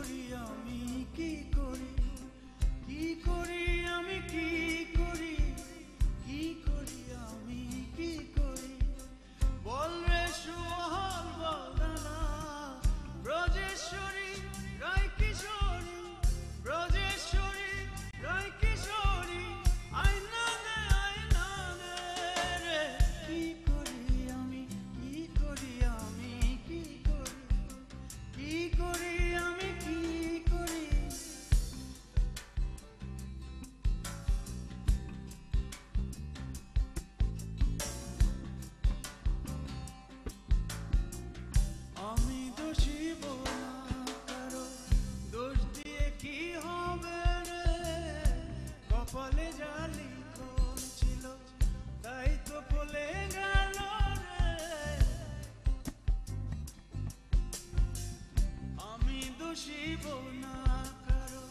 করি আমি কি করি কি করি আমি কি করি কি করি আমি কি করি বল রে সুবহান বলদানা ব্রজেশ্বরী রায় কিশোরী ব্রজেশ্বরী রায় কিশোরী আইনা দে রে কি করি আমি কি করি আমি কি করি কি করি আমি কি করি আমি দোষী না কারো দোষ দিয়ে কি হবে রে কপালে যা লিখন ছিল তাই তো ফলে গেল রে আমি দোষী না কারো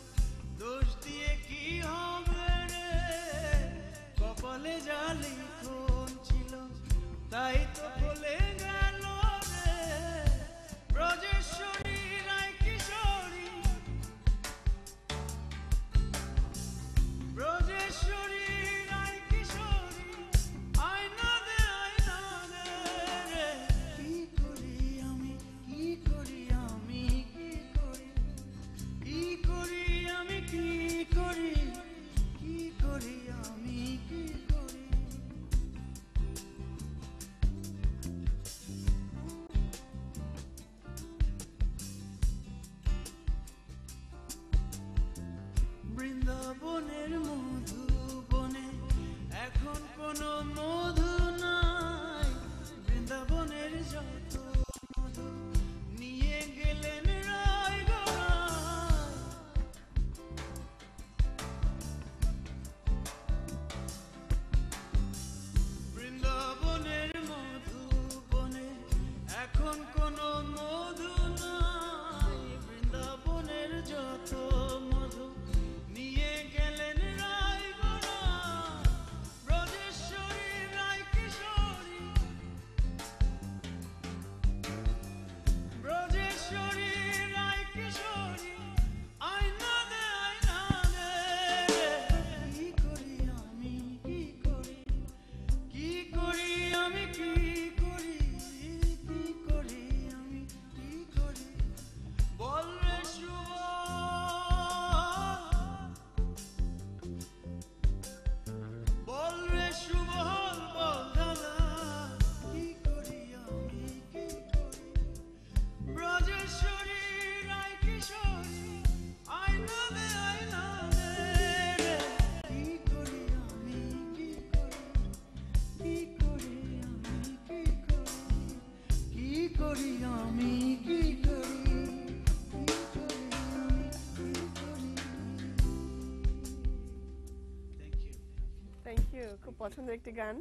দোষ দিয়ে কি হবে রে কপালে যা লিখন ছিল তাই তো ফলে গেল রে ব্রজেশ্বরী রায় কিশোরী ব্রজেশ্বরী রায় কিশোরী আইনা দে রে কি করি আমি কি করি আমি কি করি কি করি আমি কি করি কি করি আমি কি করি বৃন্দাবনের মধুবনে এখন কোনো মধু নাই বৃন্দাবনের যত মধু নিয়ে গেলেন রায়গড়ায় বৃন্দাবনের মধুবনে এখন কোনো মধু নাই বৃন্দাবনের যত মধু নিয়ে গেলেন রায়গড়ায় ব্রজেশ্বরী রায় কিশোরী ব্রজেশ্বরী রায় কিশোরী আইনা দে কি করি আমি কি করি কি করি আমি কি করি কি করি আমি কি করি বল রে বল রে সুবহান বলদানা কি করি আমি কি করি ব্রজেশ্বরী রায় কিশোরী আইনা দে রে কি করি আমি কি করি কি করি আমি কি করি কি করি আমি কি করি থ্যাংক ইউ। খুব পছন্দের একটি গান।